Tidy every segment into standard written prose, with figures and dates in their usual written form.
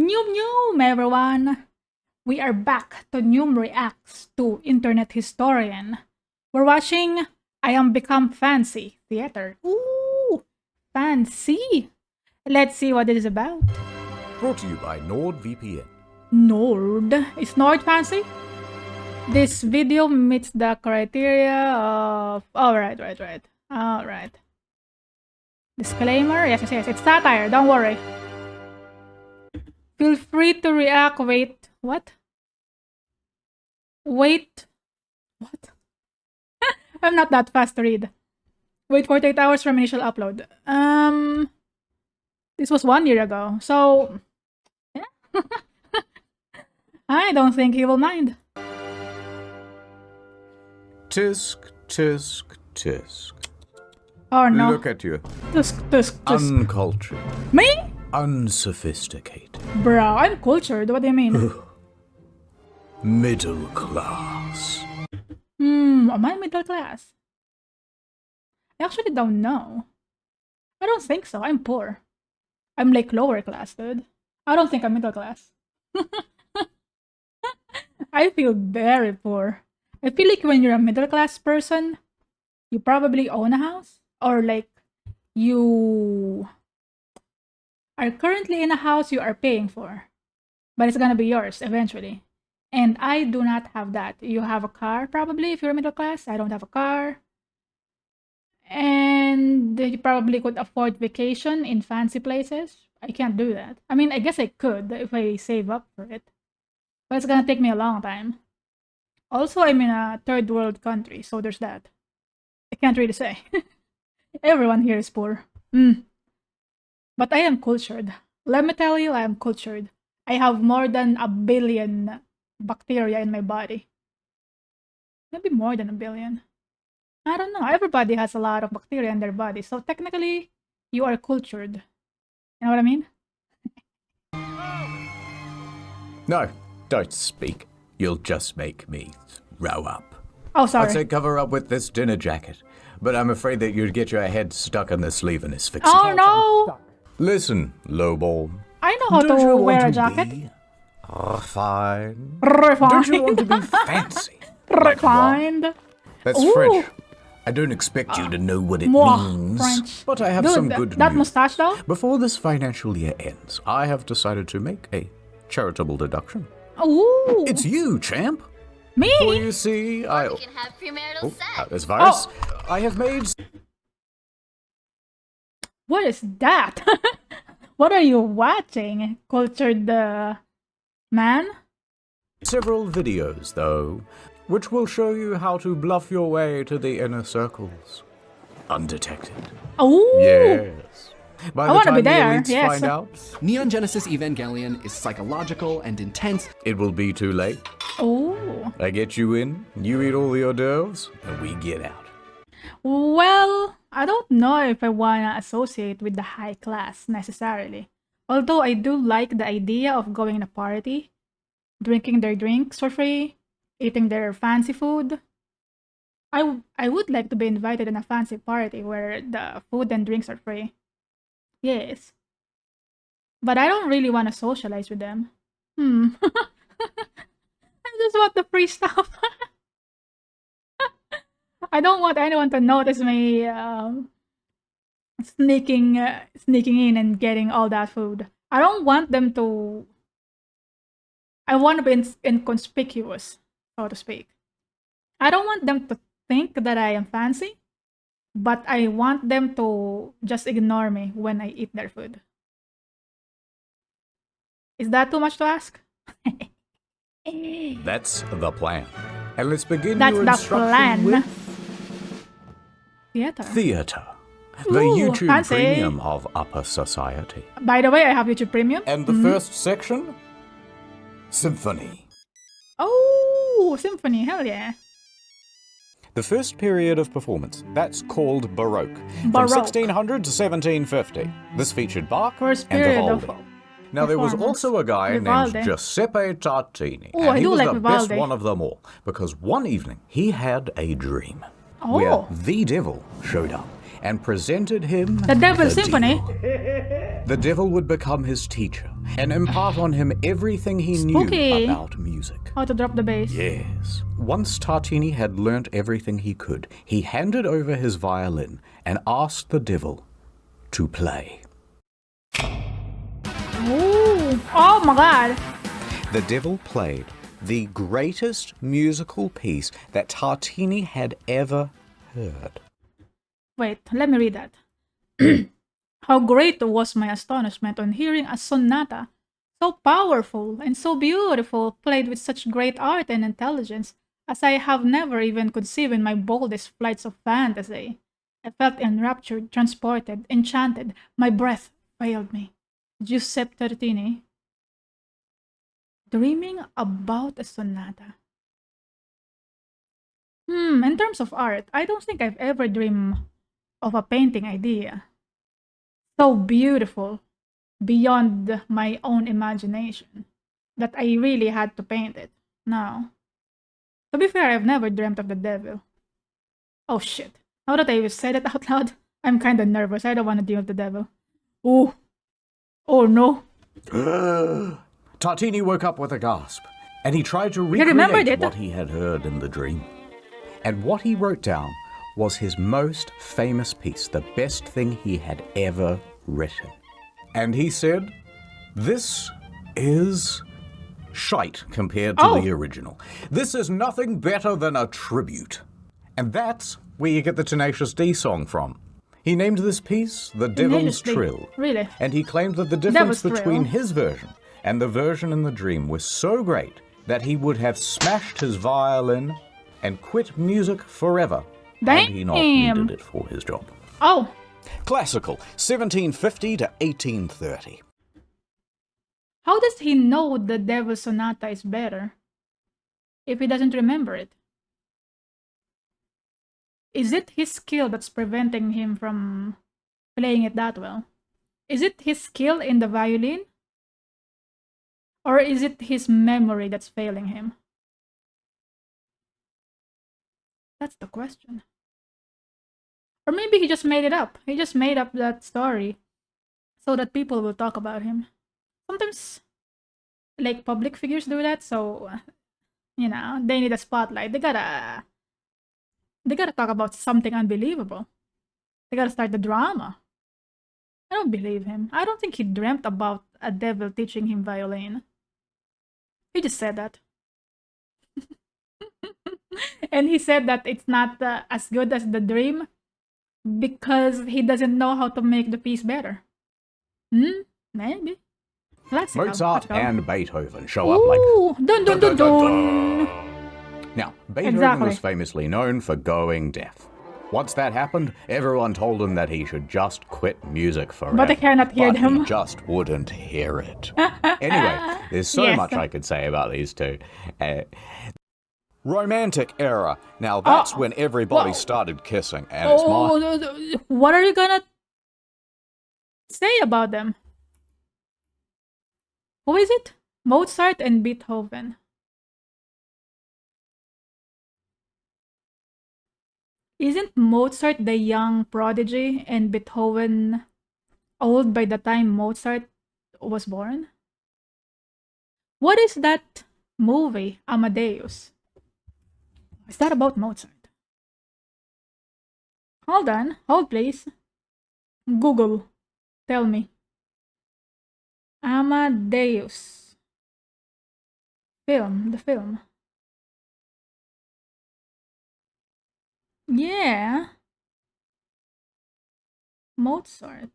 Nyoom, everyone! We are back to Nyoom Reacts to Internet Historian. We're watching I Am Become Fancy Theater. Ooh, fancy! Let's see what it is about. Brought to you by NordVPN. Nord? Is Nord fancy? This video meets the criteria of... Alright. Alright. Disclaimer? Yes. It's satire, don't worry. Feel free to react. Wait. What? Wait. What? I'm not that fast to read. Wait 48 hours from initial upload. This was 1 year ago. So, yeah. I don't think he will mind. Tisk, tisk, tisk. Oh no. Look at you. Tisk. Uncultured. Me? Unsophisticated. Bro, I'm cultured. What do you mean? Middle class. Am I middle class? I actually don't know. I don't think so. I'm poor. I'm like lower class, dude. I don't think I'm middle class. I feel very poor. I feel like when you're a middle class person, you probably own a house, or like you are currently in a house you are paying for, but it's gonna be yours eventually. And I do not have that. You have a car probably if you're middle class. I don't have a car. And you probably could afford vacation in fancy places. I can't do that. I mean, I guess I could if I save up for it. But it's gonna take me a long time. Also, I'm in a third world country, so there's that. I can't really say. Everyone here is poor. But I am cultured. Let me tell you, I am cultured. I have more than 1 billion bacteria in my body. Maybe more than 1 billion. I don't know. Everybody has a lot of bacteria in their body. So technically, you are cultured. You know what I mean? No, don't speak. You'll just make me throw up. Oh, sorry. I'd say cover up with this dinner jacket, but I'm afraid that you'd get your head stuck in the sleeve and asphyxiate. Oh, no! Listen, lowball. I know how to wear a jacket. Refined. Refined. Don't you want to be fancy? Refined. That's Ooh. French. I don't expect you to know what it means, French. but I have Dude, some good that news. mustache though? Before this financial year ends, I have decided to make a charitable deduction. Ooh. It's you, champ. Me? For you see, I... We can have premarital sex. There's virus. I have made What is that? What are you watching, cultured man? several videos, though, which will show you how to bluff your way to the inner circles. Undetected. Oh. Yes. By I the wanna be time there, the elites yes. find out, Neon Genesis Evangelion is psychological and intense. it will be too late. Oh. I get you in, you eat all the hors d'oeuvres, and we get out. Well, I don't know if I wanna associate with the high class necessarily. Although I do like the idea of going to a party, drinking their drinks for free, eating their fancy food. I would like to be invited in a fancy party where the food and drinks are free. Yes. But I don't really want to socialize with them. I just want the free stuff. I don't want anyone to notice me sneaking in and getting all that food. I don't want them to... I want to be inconspicuous, so to speak. I don't want them to think that I am fancy, but I want them to just ignore me when I eat their food. Is that too much to ask? That's the plan. And let's begin That's your the instruction plan. with Theater. the Ooh, YouTube fancy. premium of upper society. By the way, I have YouTube Premium. And the first section? Symphony. Oh, symphony, hell yeah. The first period of performance, that's called Baroque. Baroque. From 1600 to 1750. This featured Bach First and period Vivaldi. of Now, there was performance. also a guy Vivaldi. named Giuseppe Tartini, Ooh, and I he do was like the best Vivaldi. one of them all, because one evening he had a dream Oh. where the devil showed up, and presented him The Devil's the Symphony. devil. The devil would become his teacher and impart on him everything he Spooky. knew about music. How to drop the bass. Yes. Once Tartini had learnt everything he could, he handed over his violin and asked the devil to play. Ooh. Oh my god. The devil played the greatest musical piece that Tartini had ever heard. Wait, let me read that. How great was my astonishment on hearing a sonata so powerful and so beautiful, played with such great art and intelligence, as I have never even conceived in my boldest flights of fantasy. I felt enraptured, transported, enchanted. My breath failed me. Giuseppe Tartini. Dreaming about a sonata. In terms of art, I don't think I've ever dreamed of a painting idea. So beautiful, beyond my own imagination, that I really had to paint it. No. To be fair, I've never dreamt of the devil. Oh shit. Now that I said it out loud, I'm kinda nervous. I don't want to deal with the devil. Ooh. Oh no. Tartini woke up with a gasp, and he tried to remembered recreate it. what he had heard in the dream. And what he wrote down was his most famous piece, the best thing he had ever written. And he said, "This is shite compared to the original. This is nothing better than a tribute." And that's where you get the Tenacious D song from. He named this piece The Devil's Tenacious D. Trill. Really? And he claimed that the difference Devil's between Trill. his version and the version in the dream was so great that he would have smashed his violin and quit music forever had he not Damn. needed it for his job. Oh. Classical, 1750 to 1830. How does he know the Devil Sonata is better if he doesn't remember it? Is it his skill that's preventing him from playing it that well? Is it his skill in the violin? Or is it his memory that's failing him? That's the question. Or maybe he just made it up. He just made up that story so that people will talk about him. Sometimes, like, public figures do that, so, you know, they need a spotlight. They gotta talk about something unbelievable. They gotta start the drama. I don't believe him. I don't think he dreamt about a devil teaching him violin. He just said that. And he said that it's not as good as the dream because he doesn't know how to make the piece better. Maybe. Classical. Mozart Classical. and Beethoven show up like... Ooh, dun dun dun dun. Now, Beethoven Exactly. was famously known for going deaf. Once that happened, everyone told him that he should just quit music forever. But I cannot hear But them. he just wouldn't hear it. Anyway, there's so Yes. much I could say about these two. Romantic era. Now that's when everybody Whoa. started kissing, and it's my... What are you gonna say about them? Who is it? Mozart and Beethoven. Isn't Mozart the young prodigy and Beethoven old by the time Mozart was born? What is that movie, Amadeus? Is that about Mozart? Hold on. Hold, please. Google. Tell me. Amadeus. Film. The film. Yeah. Mozart.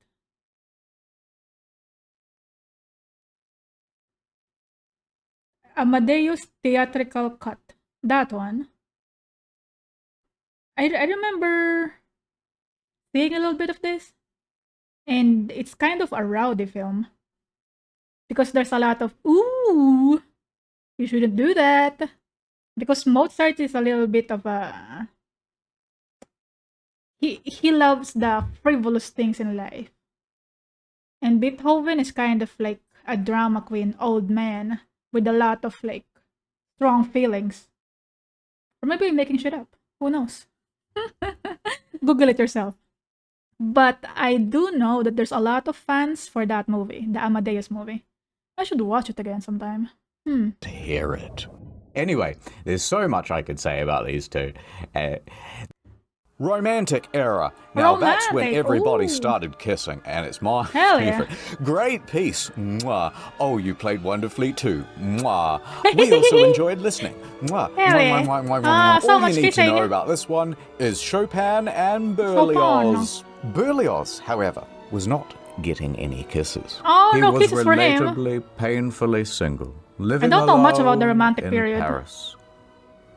Amadeus theatrical cut. That one. I remember seeing a little bit of this. And it's kind of a rowdy film. Because there's a lot of, ooh, you shouldn't do that. Because Mozart is a little bit of a... He loves the frivolous things in life. And Beethoven is kind of like a drama queen old man with a lot of like strong feelings. Or maybe I'm making shit up. Who knows? Google it yourself. But I do know that there's a lot of fans for that movie, the Amadeus movie. I should watch it again sometime. To hear it. Anyway, there's so much I could say about these two. Romantic era. Now that's when Romantic, everybody ooh. started kissing, and it's my Hell yeah. favorite. Great piece. Mwah. Oh, you played wonderfully too. Mwah. We also enjoyed listening. Mwah. Hell yeah. Mwah, mwah, mwah, mwah. So All much you need to kissing. know about this one is Chopin and Berlioz. Berlioz, however, was not getting any kisses. Oh, he no was kisses for him. relatively painfully single, living don't know much about the alone romantic in period. Paris,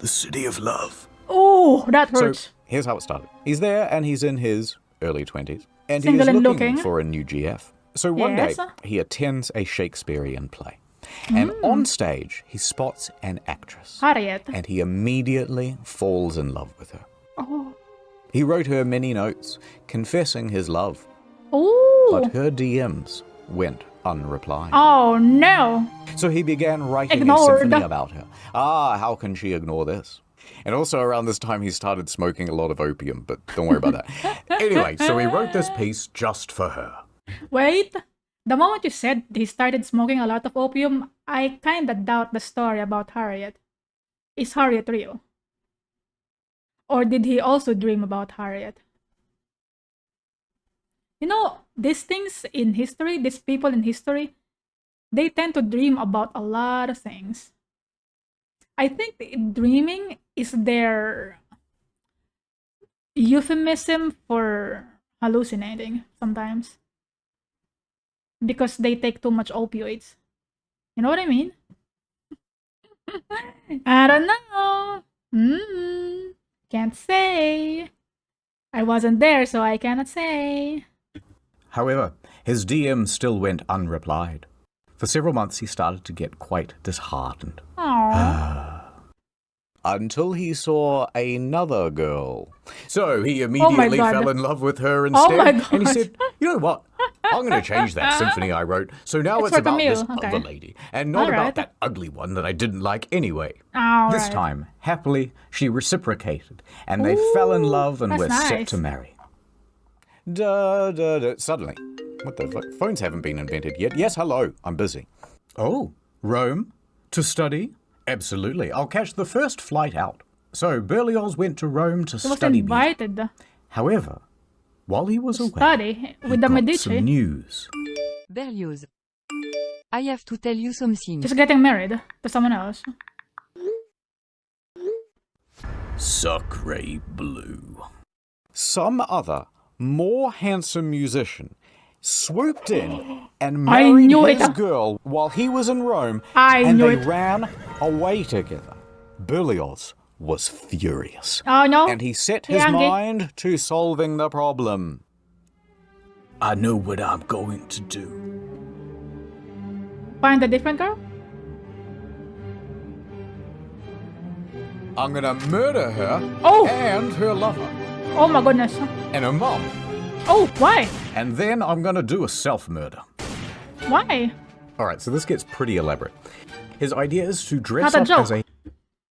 the city of love. Oh, that hurts. So here's how it started. He's there and he's in his early 20s. And Single he is and looking looking. for a new GF. So one Yes. day he attends a Shakespearean play. And on stage he spots an actress. Harriet. And he immediately falls in love with her. Oh. He wrote her many notes confessing his love. Ooh. But her DMs went unreplied. Oh no. So he began writing Ignored. a symphony about her. How can she ignore this? And also around this time he started smoking a lot of opium, but don't worry about that. Anyway, so he wrote this piece just for her. Wait. The moment you said he started smoking a lot of opium, I kinda doubt the story about Harriet. Is Harriet real? Or did he also dream about Harriet? You know, these things in history, these people in history, they tend to dream about a lot of things. I think dreaming is their euphemism for hallucinating sometimes. Because they take too much opioids. You know what I mean? I don't know. Can't say. I wasn't there, so I cannot say. However, his DM still went unreplied. For several months he started to get quite disheartened. Aww. Until he saw another girl. So he immediately God. fell in love with her Oh instead. my And he God. said, you know what? I'm going to change that symphony I wrote. So now It's it's for about this Camille, okay. other lady. And not Alright. about that ugly one that I didn't like anyway. This Alright. time, happily, she reciprocated. And they fell in love and that's were set nice. to marry. Suddenly. What the fuck? Phones haven't been invented yet. Yes, hello. I'm busy. Oh, Rome? To study? Absolutely. I'll catch the first flight out. So Berlioz went to Rome to He was study music. invited However, while he was away, study he with the got Medici. some news. Berlioz. I have to tell you something. Just getting married to someone else. Sacre bleu. Some other, more handsome musician swooped in and I married knew his it. girl while he was in Rome, I and knew they it. ran away together. Berlioz was furious, Oh no. and he set his angry. mind to solving the problem. I know what I'm going to do. Find a different girl? I'm gonna murder her Oh! and her lover Oh my goodness. and her mom. Oh, why? And then I'm gonna do a self-murder. Why? Alright, so this gets pretty elaborate. His idea is to dress Not a up joke. as a...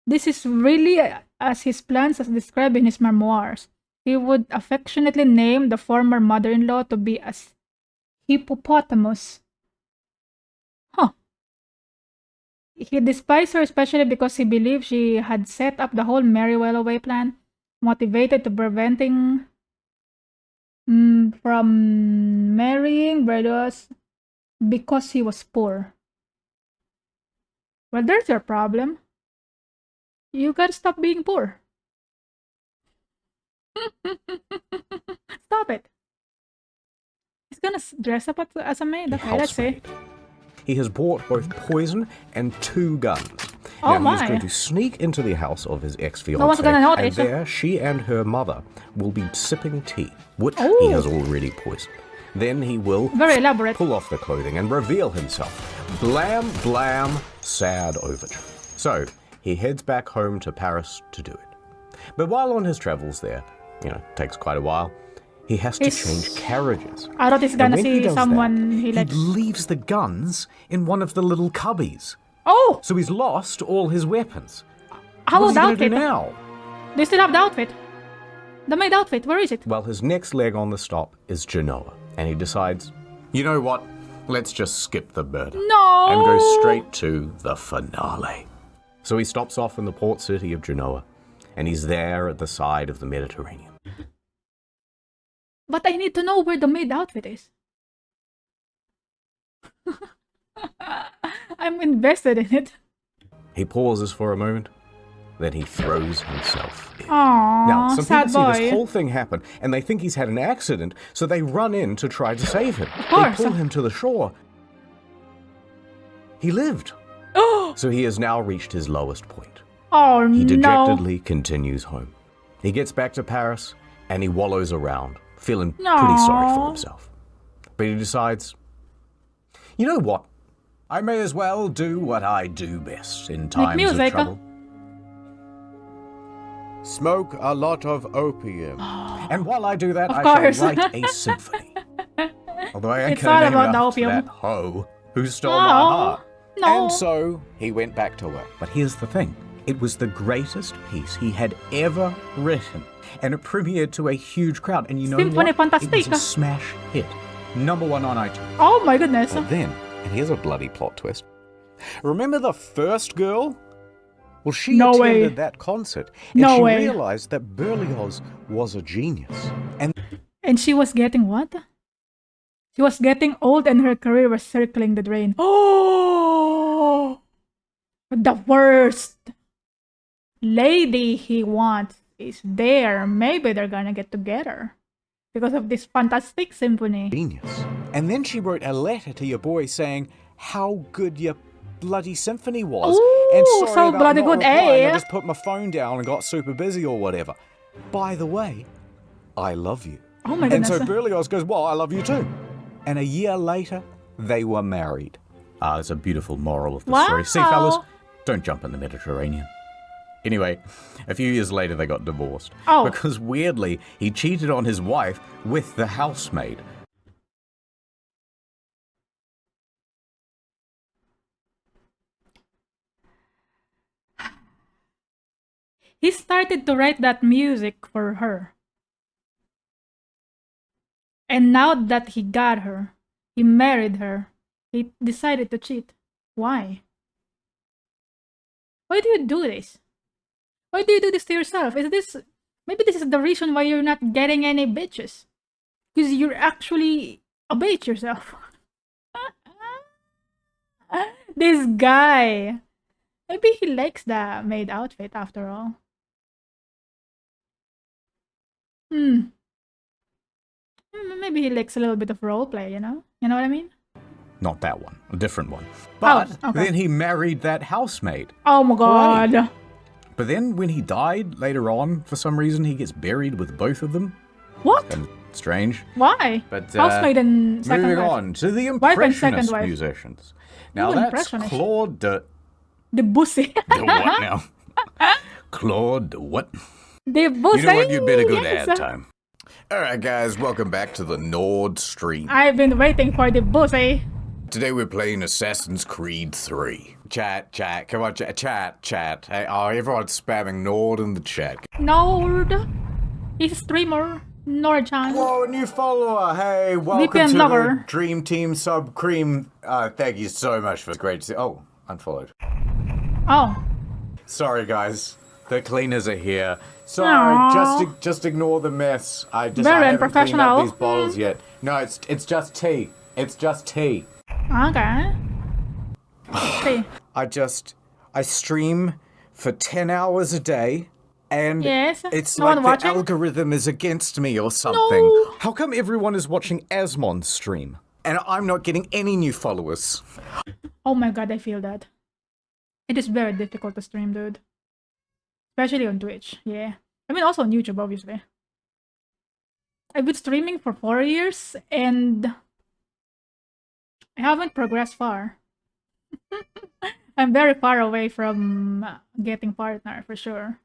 This is really as his plans as described in his memoirs. He would affectionately name the former mother-in-law to be as hippopotamus. Huh. He despised her especially because he believed she had set up the whole Merry Well Away plan, motivated to preventing from marrying Berlioz because he was poor. Well, there's your problem. You gotta stop being poor. Stop it. He's gonna dress up as a maid. Okay, let's see. housemaid. He has bought both poison and 2 guns. Oh now he's my. going to sneak into the house of his ex-fiancée, No one's gonna and notice. there she and her mother will be sipping tea, which he Ooh. has already poisoned. Then he will Very elaborate. pull off the clothing and reveal himself. Blam, blam, sad overture. So he heads back home to Paris to do it. But while on his travels there, takes quite a while, he has to He's- change carriages. I thought he's And gonna when he see does someone that, he likes. leaves the guns in one of the little cubbies. Oh! So he's lost all his weapons. How What's about he the gonna do outfit? now? Do you still have the outfit? The maid outfit, where is it? Well, his next leg on the stop is Genoa, and he decides, you know what? Let's just skip the murder. No! And go straight to the finale. So he stops off in the port city of Genoa, and he's there at the side of the Mediterranean. But I need to know where the maid outfit is. I'm invested in it. He pauses for a moment, then he throws himself in. Aww, Now, some sad people boy. see this whole thing happen, and they think he's had an accident, so they run in to try to save him. course. They pull him to the shore. He lived. So he has now reached his lowest point. Oh He no. dejectedly continues home. He gets back to Paris, and he wallows around, feeling pretty sorry for himself. But he decides, you know what? I may as well do what I do best in times of music. trouble. Smoke a lot of opium. And while I do that, Of I course. shall write a symphony. Although I ain't It's gonna all name about it the after opium. that hoe who stole my No. heart. No. And so he went back to work. But here's the thing. It was the greatest piece he had ever written. And it premiered to a huge crowd. And you know Symphony what? It was Fantastica. a smash hit. #1 on iTunes. Oh my goodness. Well then, and here's a bloody plot twist. Remember the first girl? Well, she No attended way. that concert. And No she way. realized that Berlioz was a genius. And she was getting what? She was getting old and her career was circling the drain. Oh! The worst lady he wants is there. Maybe they're gonna get together because of this fantastic symphony. Genius. And then she wrote a letter to your boy saying how good your bloody symphony was. Ooh, and sorry so about bloody not good, replying. eh? I just put my phone down and got super busy or whatever. By the way, I love you. Oh my And goodness. so Berlioz goes, well, I love you too. And a year later, they were married. It's a beautiful moral of the story. See, fellas, Wow. don't jump in the Mediterranean. Anyway, a few years later, they got divorced. Oh. Because weirdly, he cheated on his wife with the housemaid. He started to write that music for her. And now that he got her, he married her, he decided to cheat. Why? Why do you do this? Why do you do this to yourself? Maybe this is the reason why you're not getting any bitches. Because you're actually a bitch yourself. This guy. Maybe he likes the maid outfit after all. Maybe he likes a little bit of roleplay, you know? You know what I mean? Not that one, a different one. But okay. then he married that housemaid. Oh my god. But then when he died later on, for some reason, he gets buried with both of them. What? And strange. Why? But Housemaid and second moving wife. on to the Wife and second Impressionist wife. musicians. Now Ooh, that's Impressionist. Claude de... The bussy. The what now? Claude de what? The bussy. You know what? You better go to Yes. ad time. Alright guys, welcome back to the Nord Stream. I've been waiting for the bussy. Today we're playing Assassin's Creed 3. Chat, come on, chat. Hey, everyone's spamming Nord in the chat. Nord. He's a streamer. Nord-chan. Whoa, a new follower. Hey, welcome VPN to lover. the Dream Team Sub Cream. Thank you so much for great to see. Oh, unfollowed. Oh. Sorry, guys. The cleaners are here. Sorry, Aw. just ignore the mess. I Very haven't cleaned unprofessional. up these bottles yet. No, it's just tea. It's just tea. Okay. See. I stream for 10 hours a day. And Yes, it's no like one the watching? algorithm is against me or something. No. How come everyone is watching Asmon's stream? And I'm not getting any new followers? Oh my god, I feel that. It is very difficult to stream, dude. Especially on Twitch, yeah. I mean, also on YouTube, obviously. I've been streaming for 4 years, and I haven't progressed far. I'm very far away from getting partner, for sure.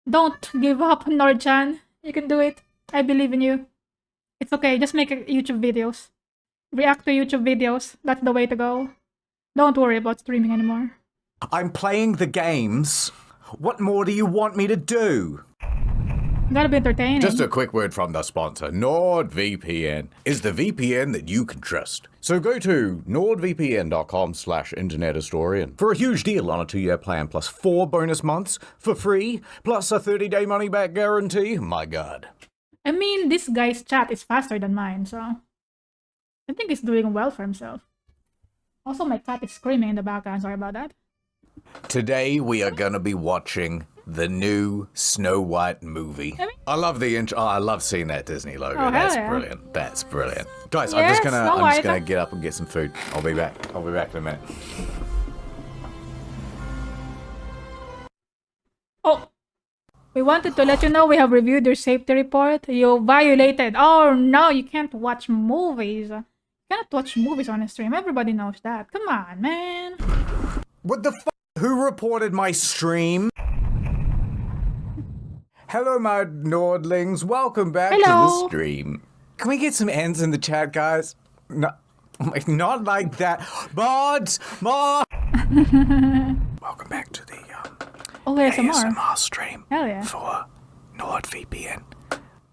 Don't give up, Nord-chan. You can do it. I believe in you. It's okay, just make YouTube videos. React to YouTube videos. That's the way to go. Don't worry about streaming anymore. I'm playing the games What more do you want me to do? Gotta be entertaining. Just a quick word from the sponsor. NordVPN is the VPN that you can trust. So go to nordvpn.com/internethistorian for a huge deal on a 2-year plan plus 4 bonus months for free, plus a 30-day money-back guarantee. My God. I mean, this guy's chat is faster than mine, so I think he's doing well for himself. Also, my cat is screaming in the background. Sorry about that. Today we are gonna be watching the new Snow White movie. I love the intro. Oh, I love seeing that Disney logo. Oh, That's yeah. brilliant. That's brilliant. Guys, Yes, I'm just Snow gonna White. get up and get some food. I'll be back. I'll be back in a minute. Oh, we wanted to let you know we have reviewed your safety report. You violated. Oh no, you can't watch movies. You cannot watch movies on a stream. Everybody knows that. Come on, man. What the f? Who reported my stream? Hello, my Nordlings. Welcome back to the Hello. stream. Can we get some ends in the chat, guys? No, not like that. Mods! Welcome back to the Oh, ASMR. ASMR stream Hell yeah. for NordVPN.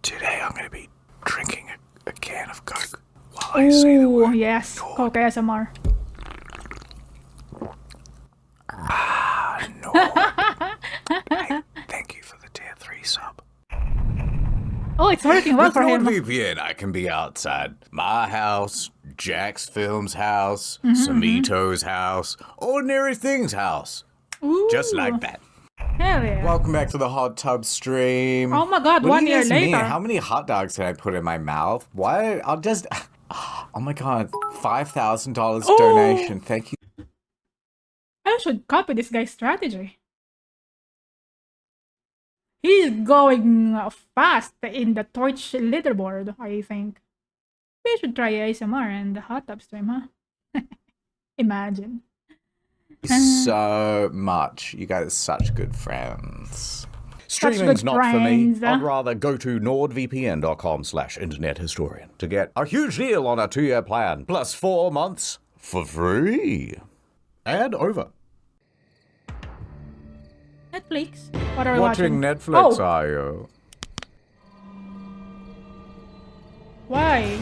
Today I'm going to be drinking a can of Coke while I say the Oh, word. yes. Coke ASMR. No. Hey, thank you for the tier 3 sub. Oh, it's working well With for him. NordVPN, I can be outside my house, Jack's Film's house, Mm-hmm, Samito's house, Ordinary Things house. Ooh, Just like that. hell yeah. Welcome back to the hot tub stream. Oh my God, What 1 do you year guys mean? later. How many hot dogs can I put in my mouth? Why? I'll just... Oh my God, $5,000 Oh. donation. Thank you. I should copy this guy's strategy. He's going fast in the torch leaderboard, I think. We should try ASMR and the hot tub stream, huh? Imagine. So much. You guys are such good friends. Such Streaming's good not for me. friends. I'd rather go to nordvpn.com/internethistorian to get a huge deal on a 2-year plan plus 4 months for free. And over. Netflix. What are we Watching watching? Netflix, Oh, are you? why?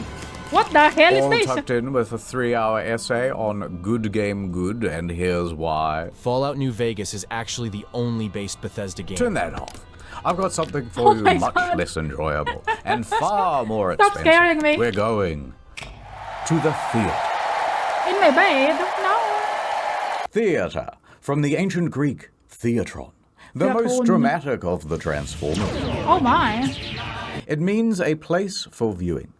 What the hell All is this? tucked in with a 3-hour essay on Good Game Good, and here's why. Fallout New Vegas is actually the only based Bethesda game. Turn that off. I've got something for Oh you my much God. less enjoyable and far more Stop expensive. scaring me. We're going to the theater. In my bed? No. Theater, from the ancient Greek theatron, the most Theatron. dramatic of the Transformers. Oh my. It means a place for viewing.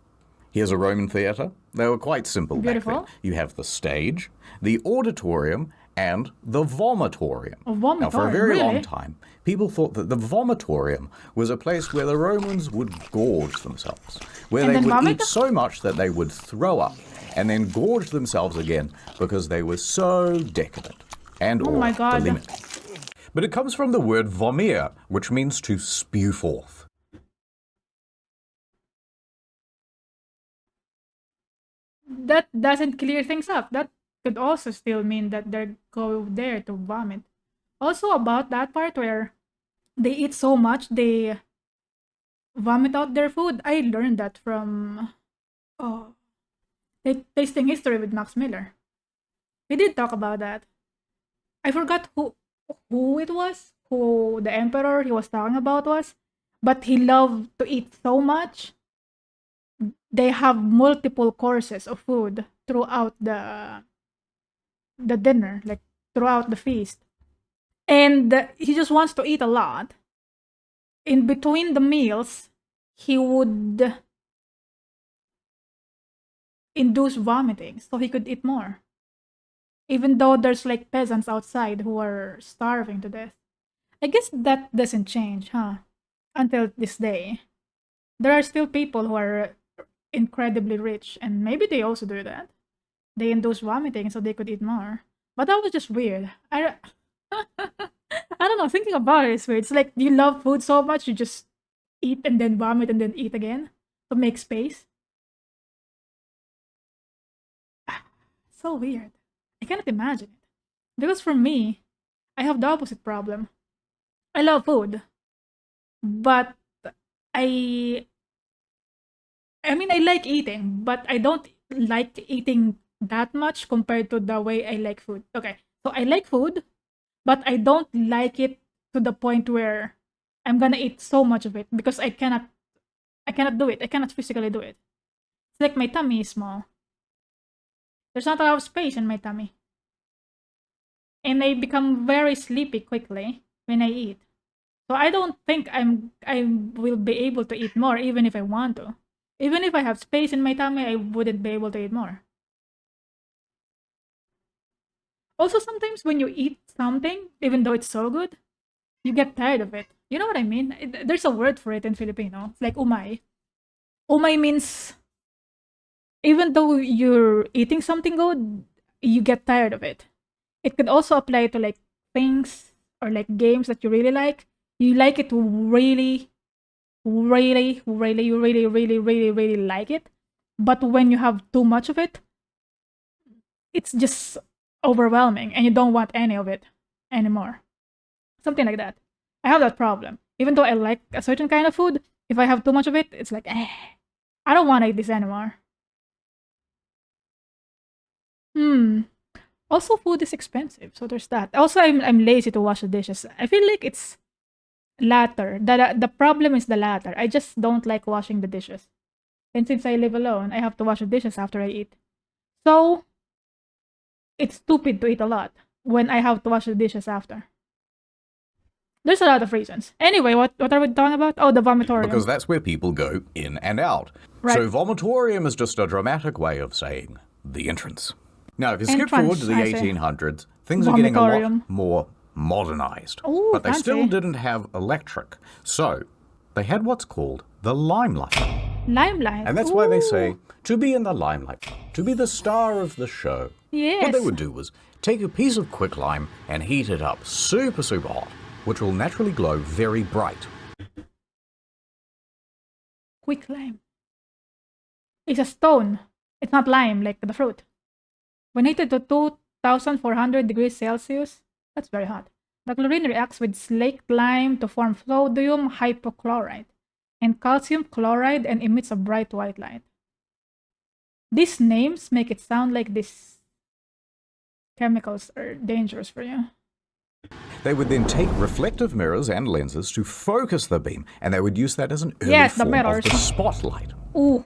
Here's a Roman theater. They were quite simple Beautiful. back then. You have the stage, the auditorium, and the vomitorium. A Now, for a vomitorium, very long really? time, people thought that the vomitorium was a place where the Romans would gorge themselves, where And they then would vomit? eat so much that they would throw up and then gorge themselves again because they were so decadent and Oh or my God. bulimic. But it comes from the word vomir, which means to spew forth. That doesn't clear things up. That could also still mean that they go there to vomit. Also about that part where they eat so much they vomit out their food. I learned that from Tasting History with Max Miller. We did talk about that. I forgot who it was, who the emperor he was talking about was, but he loved to eat so much. They have multiple courses of food throughout the dinner, like throughout the feast. And he just wants to eat a lot. In between the meals, he would induce vomiting so he could eat more. Even though there's like peasants outside who are starving to death. I guess that doesn't change, huh? Until this day. There are still people who are incredibly rich, and maybe they also do that. They induce vomiting so they could eat more. But that was just weird. I don't know, thinking about it is weird. It's like you love food so much, you just eat and then vomit and then eat again to make space. So weird. I cannot imagine it. Because for me, I have the opposite problem. I love food, but I I mean I like eating, but I don't like eating that much compared to the way I like food. Okay. So I like food, but I don't like it to the point where I'm gonna eat so much of it because I cannot do it. I cannot physically do it. It's like my tummy is small. There's not a lot of space in my tummy. And I become very sleepy quickly when I eat. So I don't think I will be able to eat more even if I want to. Even if I have space in my tummy, I wouldn't be able to eat more. Also, sometimes when you eat something, even though it's so good, you get tired of it. You know what I mean? There's a word for it in Filipino. It's like umay. Umay means even though you're eating something good, you get tired of it. It could also apply to like things or like games that you really like. You like it really, really, really, you really, really, really, really like it. But when you have too much of it, it's just overwhelming and you don't want any of it anymore. Something like that. I have that problem. Even though I like a certain kind of food, if I have too much of it, it's like, I don't want to eat this anymore. Also, food is expensive, so there's that. Also, I'm lazy to wash the dishes. I feel like it's latter. The problem is the latter. I just don't like washing the dishes. And since I live alone, I have to wash the dishes after I eat. So, it's stupid to eat a lot when I have to wash the dishes after. There's a lot of reasons. Anyway, what are we talking about? Oh, the vomitorium. Because that's where people go in and out. Right. So vomitorium is just a dramatic way of saying the entrance. Now, if you skip Entrance, forward to the I see. 1800s, things are getting a Vomitorium. lot more modernized. Ooh, but they still fancy. didn't have electric. So they had what's called the limelight. Limelight. And that's why they Ooh. say to be in the limelight, to be the star of the show. Yes. What they would do was take a piece of quicklime and heat it up super, super hot, which will naturally glow very bright. Quicklime. It's a stone. It's not lime like the fruit. When heated to 2,400 degrees Celsius, that's very hot. The chlorine reacts with slaked lime to form sodium hypochlorite and calcium chloride and emits a bright white light. These names make it sound like these chemicals are dangerous for you. They would then take reflective mirrors and lenses to focus the beam, and they would use that as an early Yes, the form of mirrors. the spotlight. Ooh.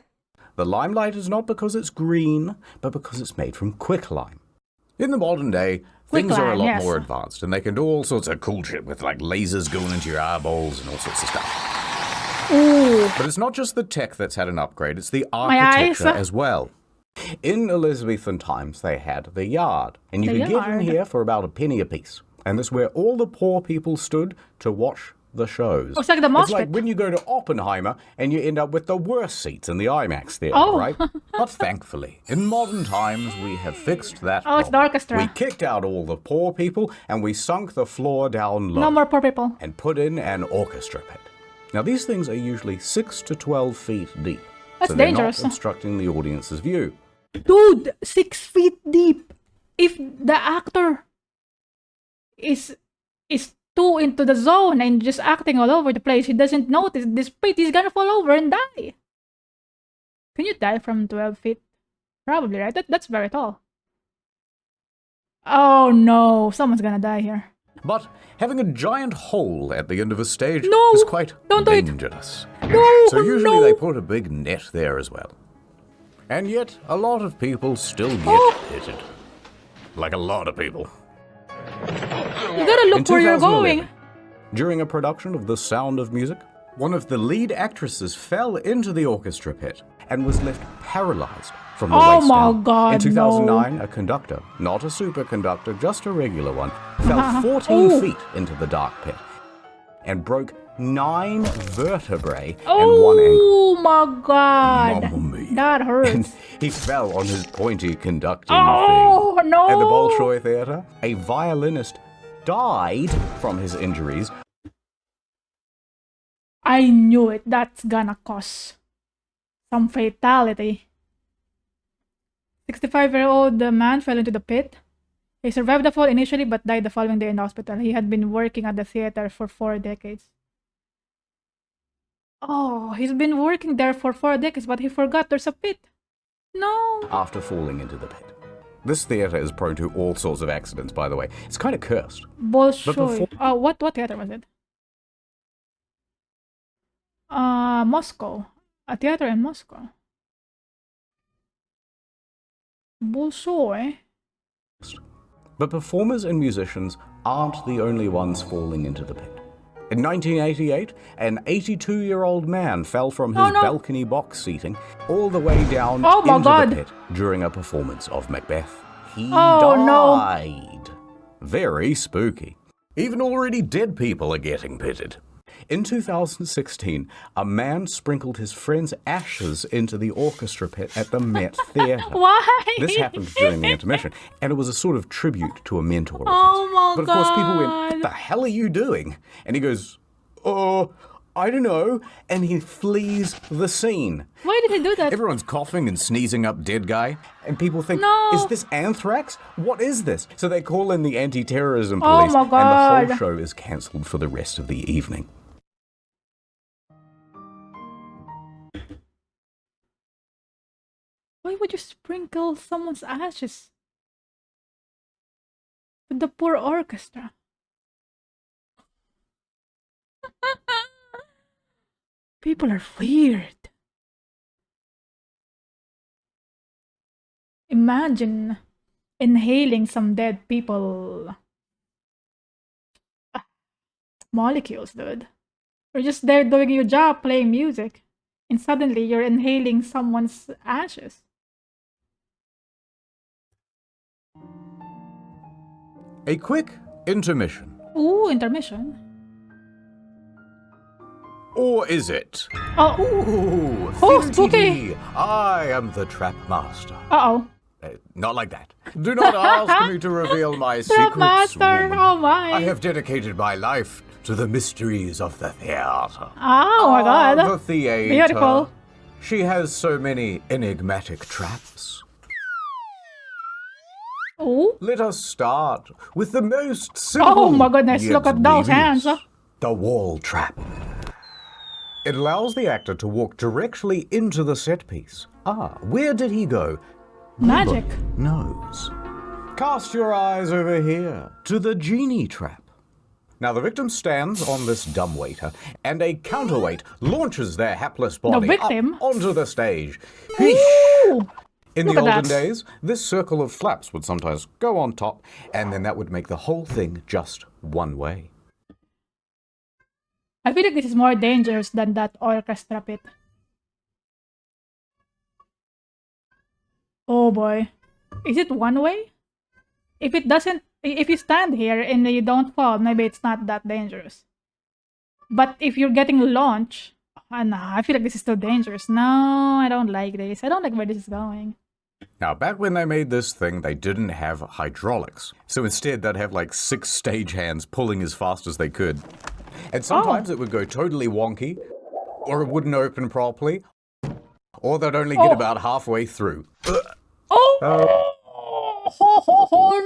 The limelight is not because it's green, but because it's made from quicklime. In the modern day, things are a Quicklime, lot yes. more advanced, and they can do all sorts of cool shit with like lasers going into your eyeballs and all sorts of stuff. Ooh. But it's not just the tech that's had an upgrade, it's the My eyes. architecture as well. In Elizabethan times, they had the yard, and you The could get in yard. here for about a penny apiece. And this is where all the poor people stood to watch the shows. Oh, it's like the mosh It's like pit. when you go to Oppenheimer and you end up with the worst seats in the IMAX theater, Oh. right? But thankfully, in modern times, we have fixed that Oh, it's the problem. orchestra. We kicked out all the poor people and we sunk the floor down low No more poor people. and put in an orchestra pit. Now, these things are usually 6 to 12 feet deep. That's so they're dangerous. not obstructing the audience's view. Dude, 6 feet deep. If the actor is too into the zone and just acting all over the place, he doesn't notice this pit, he's gonna fall over and die. Can you die from 12 feet? Probably, right? That's very tall. Oh no, someone's gonna die here. But having a giant hole at the end of a stage No! is quite Don't do it! dangerous. No, So usually no. they put a big net there as well. And yet, a lot of people still get Oh. pitted. Like a lot of people. You gotta look In where you're 2011, going. during a production of The Sound of Music, one of the lead actresses fell into the orchestra pit and was left paralyzed from the Oh waist my down. God, In 2009, a conductor, not a superconductor, just a regular one, fell 14 Ooh. feet into the dark pit and broke 9 vertebrae and 1 ankle. Oh my god. Mamma mia. That hurts. And he fell on his pointy conducting Oh, thing. no. At the Bolshoi Theatre, a violinist died from his injuries. I knew it. That's gonna cause some fatality. 65-year-old man fell into the pit. He survived the fall initially but died the following day in the hospital. He had been working at the theater for 4 decades. Oh, he's been working there for 4 decades, but he forgot there's a pit. No. After falling into the pit. This theater is prone to all sorts of accidents, by the way. It's kind of cursed. Bolshoi. Oh, what theater was it? Moscow. A theater in Moscow. Bolshoi. But performers and musicians aren't the only ones falling into the pit. In 1988, an 82-year-old man fell from his balcony box seating all the way down into the pit during a performance of Macbeth. He died. Very spooky. Even already dead people are getting pitted. In 2016, a man sprinkled his friend's ashes into the orchestra pit at the Met Theatre. Why? This happened during the intermission, and it was a sort of tribute to a mentor. Oh my God. But of course, people went, "What the hell are you doing?" And he goes, "Oh, I don't know." And he flees the scene. Why did he do that? Everyone's coughing and sneezing up dead guy, and people think, "Is this anthrax? What is this?" So they call in the anti-terrorism police, my God. and the whole show is cancelled for the rest of the evening. Why would you sprinkle someone's ashes with the poor orchestra? People are weird. Imagine inhaling some dead people molecules, dude. You're just there doing your job, playing music, and suddenly you're inhaling someone's ashes. A quick intermission. Ooh, intermission. Or is it? Oh, Ooh, Oh, film spooky. TV. I am the Trap Master. uh-oh. Not like that. Do not ask me to reveal my secrets, Master, woman. oh my. I have dedicated my life to the mysteries of the theater. Oh my God. The theater. Beautiful. She has so many enigmatic traps. Ooh. Let us start with the most simple. Oh my goodness, yet look at those devious, hands. The wall trap. It allows the actor to walk directly into the set piece. Where did he go? Magic. Knows. Cast your eyes over here to the genie trap. Now the victim stands on this dumbwaiter, and a counterweight launches their hapless body victim? up onto the stage. Ooh. In Look the at olden that. days, this circle of flaps would sometimes go on top, and then that would make the whole thing just one way. I feel like this is more dangerous than that orchestra pit. Oh boy. Is it one way? If it doesn't, if you stand here and you don't fall, maybe it's not that dangerous. But if you're getting launched, no, I feel like this is still dangerous. No, I don't like this. I don't like where this is going. Now, back when they made this thing, they didn't have hydraulics. So instead, they'd have like 6 stagehands pulling as fast as they could. And sometimes it would go totally wonky, or it wouldn't open properly, or they'd only get about halfway through. Oh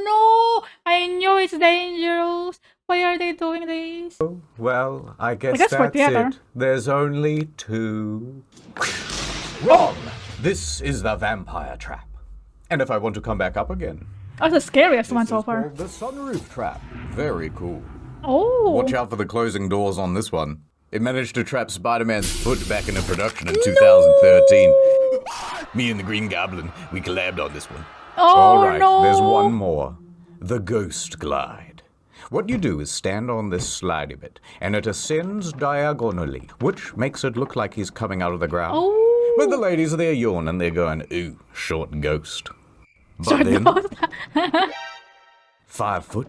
no! I knew it's dangerous. Why are they doing this? Well, I guess for that's theater. it. There's only 2. Wrong! This is the vampire trap. And if I want to come back up again, That's the scariest one this so is far. called the sunroof trap. Very cool. Oh. Watch out for the closing doors on this one. It managed to trap Spider-Man's foot back into production in 2013. Me and the Green Goblin, we collabed on this one. Oh All right, no. there's one more. The Ghost Glide. What you do is stand on this slidey bit, and it ascends diagonally, which makes it look like he's coming out of the ground. Oh. But the ladies are there yawning, they're going, ooh, short ghost. But Short then, ghost. 5 foot,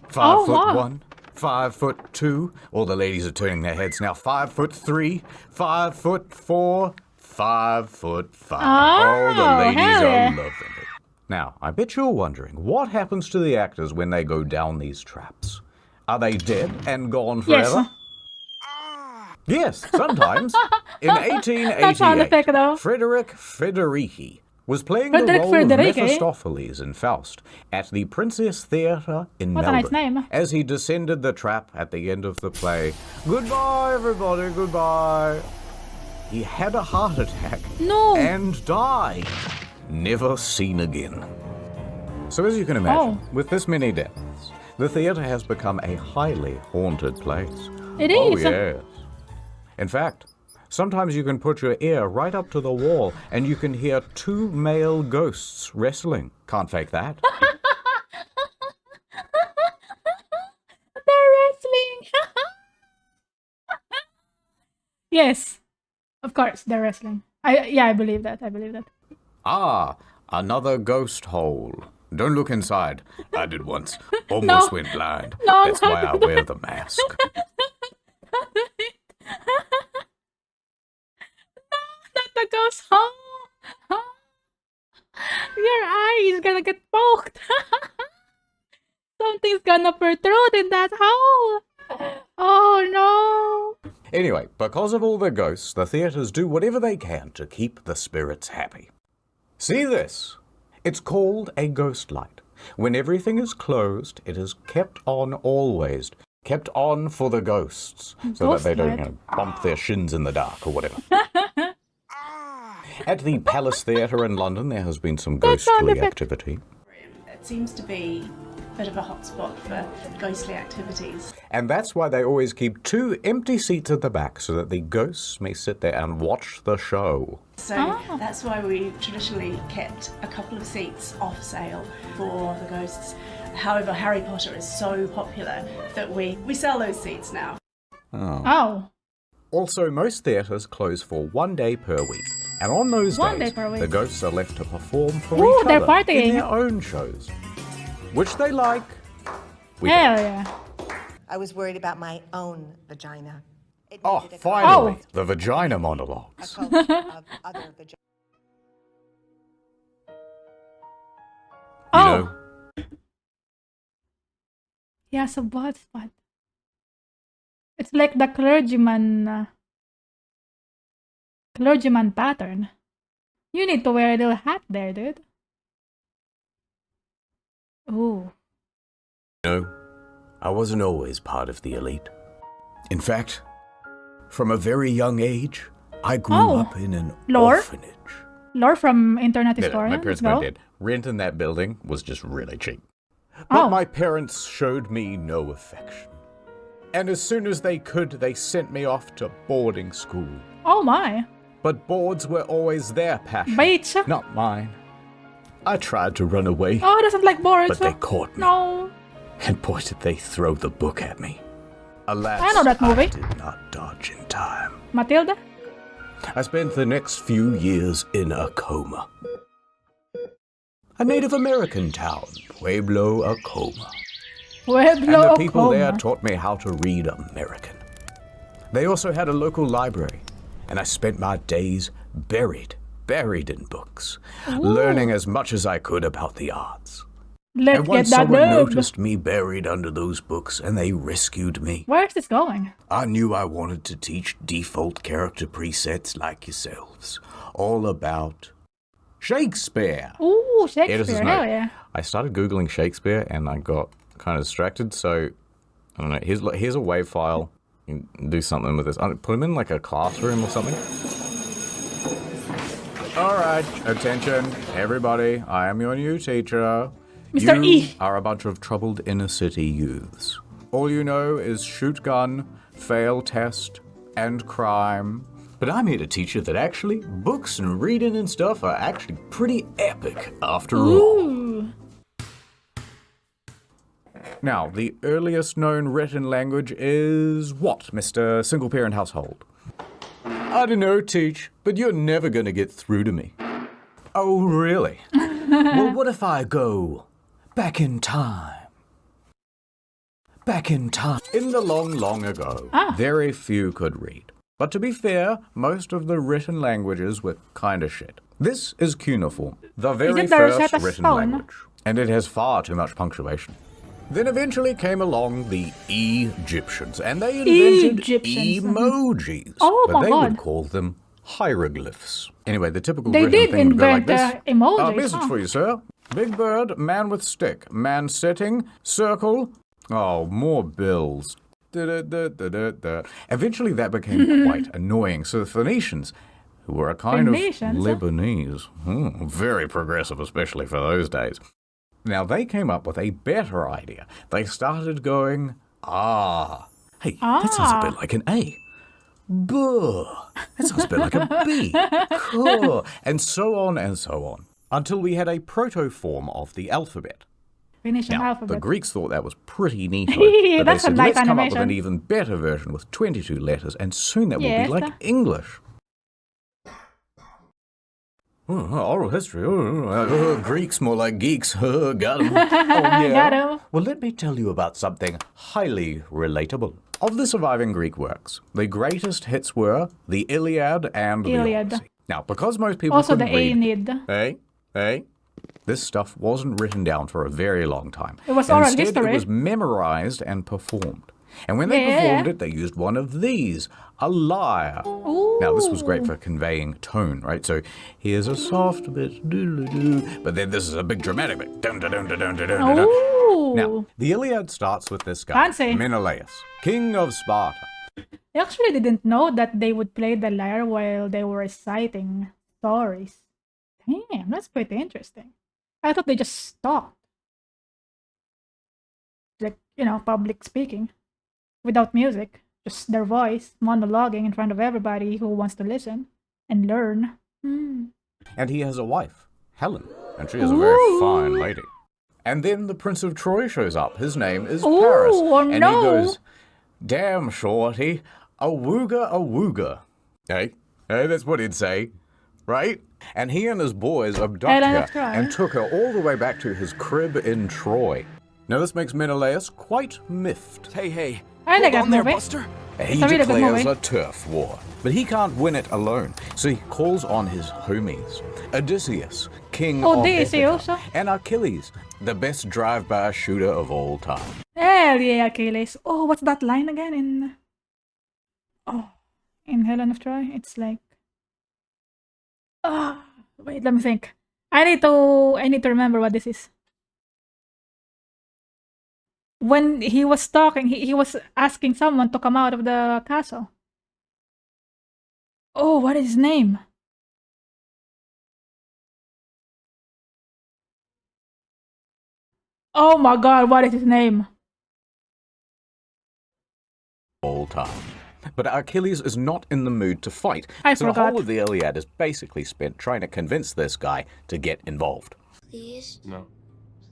5 foot wow. 1, 5 foot 2. All the ladies are turning their heads now. 5 foot 3, 5 foot 4, 5 foot 5. All the ladies hell are yeah. loving it. Now, I bet you're wondering, what happens to the actors when they go down these traps? Are they dead and gone forever? Yes, sometimes. In That sound effect, 1888, though. Frederick Federici was playing Frederick the role of Frederick, eh? Mephistopheles in Faust at the Princess Theatre in What a Melbourne. nice name. As he descended the trap at the end of the play. Goodbye, everybody, goodbye. He had a heart attack. No. And died. Never seen again. So as you can imagine, with this many deaths, the theatre has become a highly haunted place. It Oh, is. yes. In fact, sometimes you can put your ear right up to the wall and you can hear two male ghosts wrestling. Can't fake that. They're wrestling. Yes. Of course, they're wrestling. I believe that. I believe that. Ah, another ghost hole. Don't look inside. I did once. Almost went blind. No, That's no, why I wear the mask. Not the ghost hole. Your eye is gonna get poked. Something's gonna protrude in that hole. Oh no. Anyway, because of all the ghosts, the theatres do whatever they can to keep the spirits happy. See this? It's called a ghost light. When everything is closed, it is kept on always. Kept on for the ghosts, so Ghost that they don't light? bump their shins in the dark or whatever. At the Palace Theatre in London, there has been some That sound ghostly effect. activity. It seems to be a bit of a hotspot for ghostly activities. And that's why they always keep 2 empty seats at the back, so that the ghosts may sit there and watch the show. So that's why we traditionally kept a couple of seats off sale for the ghosts. However, Harry Potter is so popular that we sell those seats now. Oh. Also, most theatres close for 1 day per week, and on those One days, day per week. the ghosts are left to perform for Ooh, each they're other partying. in their own shows, which they like. We Hell don't. yeah. I was worried about my own vagina. It Oh, needed a finally, Oh. the vagina a monologues. culture of other vaginas. You Oh. know, He has a bald spot. It's like the clergyman pattern. You need to wear a little hat there, dude. Ooh. No, I wasn't always part of the elite. In fact, from a very young age, I grew Oh. up in an Lore? orphanage. Lore from Internet No, Historian. my parents Let's went go. dead. Rent in that building was just really cheap. But Oh. my parents showed me no affection. And as soon as they could, they sent me off to boarding school. Oh my. But boards were always their passion, Bait. not mine. I tried to run away, Oh, doesn't like boards. but they caught me. No. And boy, did they throw the book at me. Alas, I know that movie. I did not dodge in time. Matilda? I spent the next few years in a coma. A Native American town, Pueblo, Acoma. And Pueblo the people there Acoma. taught me how to read American. They also had a local library, and I spent my days buried in books, learning as much as I could about the arts. Let's And get once that someone dub. noticed me buried under those books, and they rescued me, Where is this going? I knew I wanted to teach default character presets like yourselves, all about Shakespeare. Ooh, Shakespeare. Editor's Hell note. yeah. I started Googling Shakespeare and I got kind of distracted, so I don't know. Here's a WAV file. You can do something with this. Put him in like a classroom or something. All right, attention, everybody. I am your new teacher. Mr. You E. are a bunch of troubled inner city youths. All you know is shoot gun, fail test, and crime. But I'm here to teach you that actually books and reading and stuff are actually pretty epic after all. Ooh. Now, the earliest known written language is what, Mr. Single Parent Household? I don't know, Teach, but you're never gonna get through to me. Oh, really? Well, what if I go back in time? Back in time. In the long, long ago, very few could read. But to be fair, most of the written languages were kinda shit. This is cuneiform, the very it the first Rosetta written Stone? language. And it has far too much punctuation. Then eventually came along the Egyptians, and they invented Egyptians. emojis. Oh but my they God. would call them hieroglyphs. Anyway, the typical They written did thing would go like invent this. emojis. Message huh? for you, sir. Big bird, man with stick, man sitting, circle. Oh, more bills. Da-da-da-da-da-da. Eventually, that became quite annoying. So the Phoenicians, who were a kind Phoenicians? of Lebanese, very progressive, especially for those days. Now, they came up with a better idea. They started going, hey, that sounds a bit like an A. Buh, that sounds a bit like a B. Cool. And so on and so on, until we had a proto-form of the alphabet. Phoenician Now, alphabet. the Greeks thought that was pretty neat, but they That's a said, nice let's come up with animation. an even better version with 22 letters, and soon that will Yes. be like English. Oral history. Greeks more like geeks. Got 'em. Got 'em. Well, let me tell you about something highly relatable. Of the surviving Greek works, the greatest hits were the Iliad and the Iliad. Odyssey. Now, because most people Also the couldn't read, Aeneid. Hey, this stuff wasn't written down for a very long time. It was oral Instead, history. it was memorized and performed. And when they Yeah. performed it, they used one of these, a lyre. Ooh. Now, this was great for conveying tone, right? So here's a soft bit, doo-doo-doo, but then this is a big dramatic bit. Dun-dun-dun-dun-dun-dun-dun. Ooh. Now, the Iliad starts with this guy, Fancy. Menelaus, king of Sparta. I actually didn't know that they would play the lyre while they were reciting stories. Damn, that's pretty interesting. I thought they just stopped. Like, public speaking. Without music. Just their voice, monologuing in front of everybody who wants to listen and learn. And he has a wife, Helen, and she is a very fine lady. And then the Prince of Troy shows up. His name is Paris. Oh, and no. he goes, damn, shorty, awooga. Hey, that's what he'd say, right? And he and his boys abduct Helen her of Troy. and took her all the way back to his crib in Troy. Now, this makes Menelaus quite miffed. Hey, I like that hold on there, movie. Buster. He It's a really good declares movie. a turf war, but he can't win it alone. So he calls on his homies, Odysseus, king of Odysseus. Ithaca, and Achilles, the best drive-by shooter of all time. Hell yeah, Achilles. Oh, what's that line again in Helen of Troy? It's like, wait, let me think. I need to remember what this is. When he was talking, he was asking someone to come out of the castle. Oh, what is his name? Oh my god, what is his name? All time. But Achilles is not in the mood to fight, I so the forgot. whole of the Iliad is basically spent trying to convince this guy to get involved. Please? No.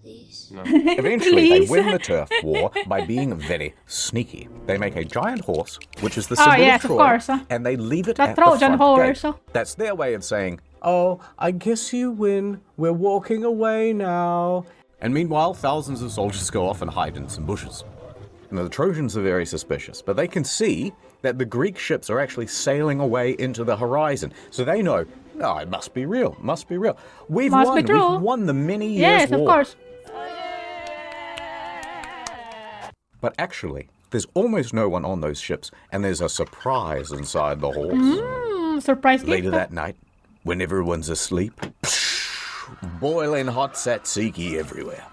Please? No. Eventually, they Please. win the turf war by being very sneaky. They make a giant horse, which is the Oh, symbol yes, of of Troy, course, and they leave it The at Trojan the front gate. horse. That's their way of saying, oh, I guess you win. We're walking away now. And meanwhile, thousands of soldiers go off and hide in some bushes. Now, the Trojans are very suspicious, but they can see that the Greek ships are actually sailing away into the horizon. So they know, no, it must be real, must be real. We've Must be won, true. we've won the many years Yes, war. of course. But actually, there's almost no one on those ships, and there's a surprise inside the horse. Surprise Later gift. that night, when everyone's asleep, boiling hot tzatziki everywhere.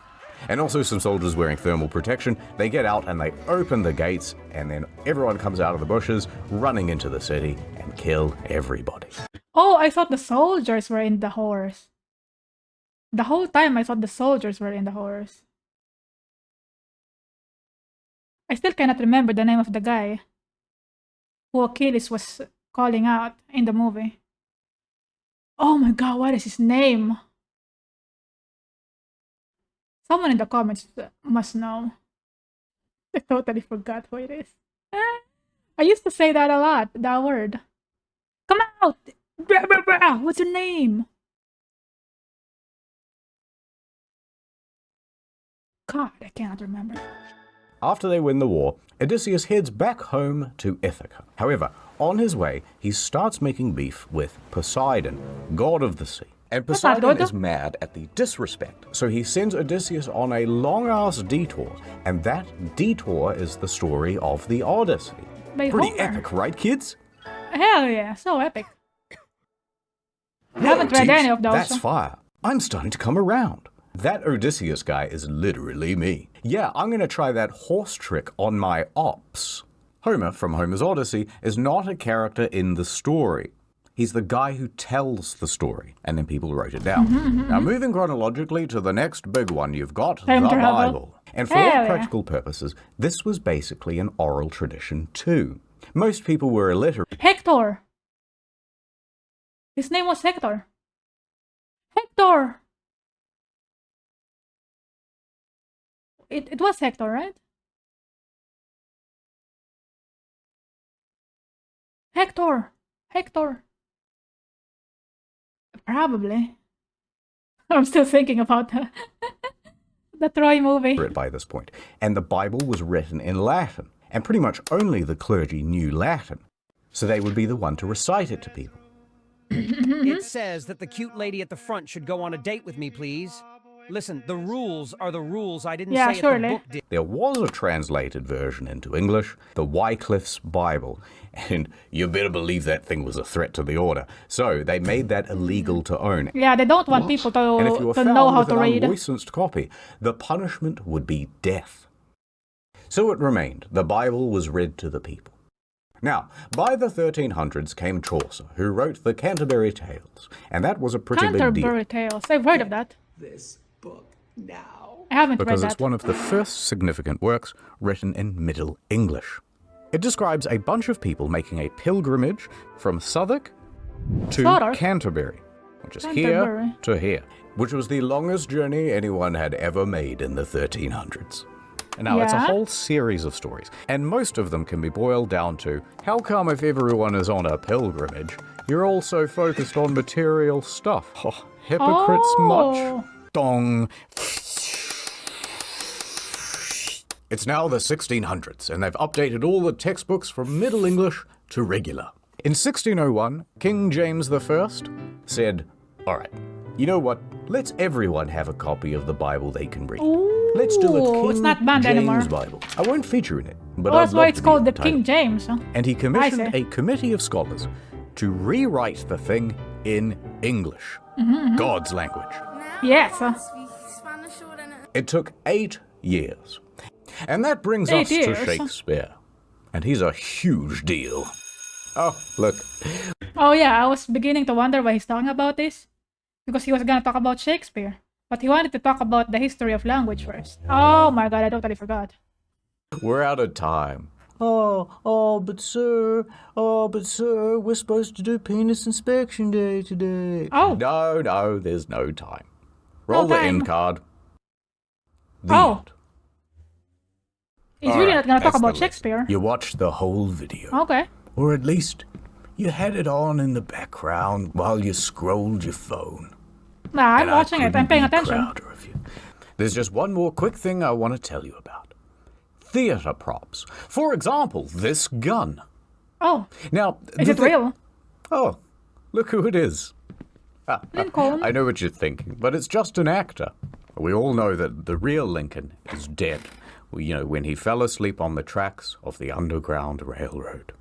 And also some soldiers wearing thermal protection. They get out and they open the gates, and then everyone comes out of the bushes, running into the city, and kill everybody. Oh, I thought the soldiers were in the horse. The whole time I thought the soldiers were in the horse. I still cannot remember the name of the guy who Achilles was calling out in the movie. Oh my god, what is his name? Someone in the comments must know. I totally forgot who it is. I used to say that a lot, that word. Come out! Blah, blah, blah. What's your name? God, I cannot remember. After they win the war, Odysseus heads back home to Ithaca. However, on his way, he starts making beef with Poseidon, god of the sea. And That's not Poseidon good. is mad at the disrespect, so he sends Odysseus on a long-ass detour, and that detour is the story of the Odyssey. By Pretty Homer. epic, right, kids? Hell yeah, so epic. I haven't read any of those. That's fire. I'm starting to come around. That Odysseus guy is literally me. Yeah, I'm going to try that horse trick on my ops. Homer from Homer's Odyssey is not a character in the story. He's the guy who tells the story, and then people wrote it down. Now, moving chronologically to the next big one, you've got Time the travel. Bible. And for Hell all yeah. practical purposes, this was basically an oral tradition too. Most people were illiterate. Hector. His name was Hector. Hector. It was Hector, right? Hector. Hector. Probably. I'm still thinking about the Troy movie. By this point, and the Bible was written in Latin, and pretty much only the clergy knew Latin, so they would be the one to recite it to people. It says that the cute lady at the front should go on a date with me, please. Listen, the rules are the rules. I didn't Yeah, say surely. it, the book did. There was a translated version into English, the Wycliffe's Bible, and you better believe that thing was a threat to the order, so they made that illegal to own. Yeah, they don't want people And if you were to found know how with to an read. unlicensed copy, the punishment would be death. So it remained. The Bible was read to the people. Now, by the 1300s came Chaucer, who wrote the Canterbury Tales, and that was a pretty big deal. Canterbury Tales. I've heard of that. This book now. I haven't Because read it's that. one of the first significant works written in Middle English. It describes a bunch of people making a pilgrimage from Southwark to Southwark? Canterbury, which is Canterbury. here to here, which was the longest journey anyone had ever made in the 1300s. And now, it's a Yeah? whole series of stories, and most of them can be boiled down to, how come if everyone is on a pilgrimage, you're all so focused on material stuff? Oh, hypocrites much? Dong. It's now the 1600s, and they've updated all the textbooks from Middle English to regular. In 1601, King James I said, all right, you know what? Let's everyone have a copy of the Bible they can read. Let's do a Ooh, King it's not banned James anymore. Bible. I won't feature in it, but Oh, I'd that's why love it's to be called in the title. King James. Huh? And he commissioned see. a committee of scholars to rewrite the thing in English, God's language. Yes. It took 8 years. And that brings 8 us to years? Shakespeare. And he's a huge deal. Oh, look. Oh yeah, I was beginning to wonder why he's talking about this. Because he was gonna talk about Shakespeare. But he wanted to talk about the history of language first. Oh my god, I totally forgot. We're out of time. But sir, we're supposed to do penis inspection day today. Oh. No, there's no time. Roll the time. end card. The Oh. end. He's All really right, not gonna talk that's the about list. Shakespeare. You watched the whole video. Okay. Or at least you had it on in the background while you scrolled your phone. Nah, I'm And I watching it. I'm couldn't paying be attention. prouder of you. There's just one more quick thing I want to tell you about. Theater props. For example, this gun. Oh, Now, is the it real? Oh, look who it is. Lincoln. I know what you're thinking, but it's just an actor. We all know that the real Lincoln is dead. You know, when he fell asleep on the tracks of the Underground Railroad.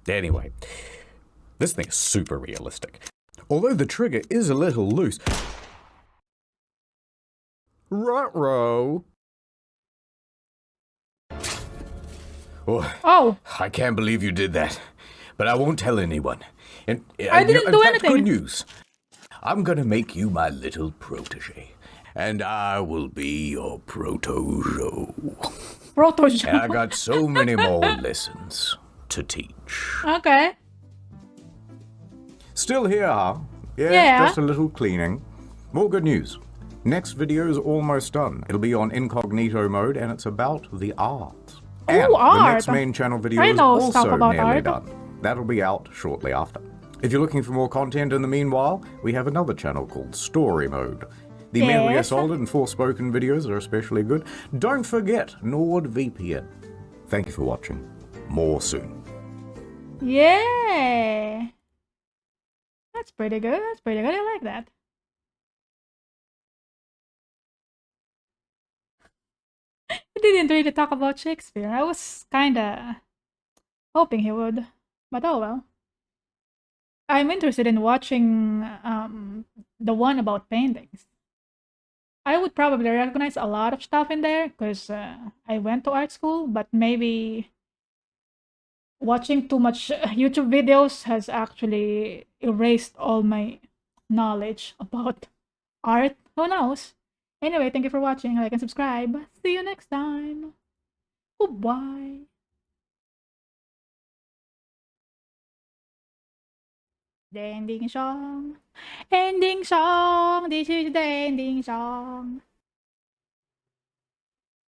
Anyway, this thing is super realistic. Although the trigger is a little loose. Ruh-roh. Oh, I can't believe you did that, but I won't tell anyone. And I didn't do in fact, anything. Good news. I'm gonna make you my little protege, and I will be your protojo. Protojo. And I got so many more lessons to teach. Okay. Still here, huh? Yeah. Just a little cleaning. More good news. Next video is almost done. It'll be on incognito mode, and it's about the art. And the art. next main channel video I is know stuff also about nearly art. done. That'll be out shortly after. If you're looking for more content in the meanwhile, we have another channel called Story Mode. The mentally Yes. assaulted and Forspoken videos are especially good. Don't forget NordVPN. Thank you for watching. More soon. Yeah. That's pretty good. That's pretty good. I like that. He didn't really talk about Shakespeare. I was kinda hoping he would. But oh well. I'm interested in watching the one about paintings. I would probably recognize a lot of stuff in there because I went to art school, but maybe watching too much YouTube videos has actually erased all my knowledge about art. Who knows? Anyway, thank you for watching. Like and subscribe. See you next time. Goodbye. The ending song. Ending song. This is the ending song.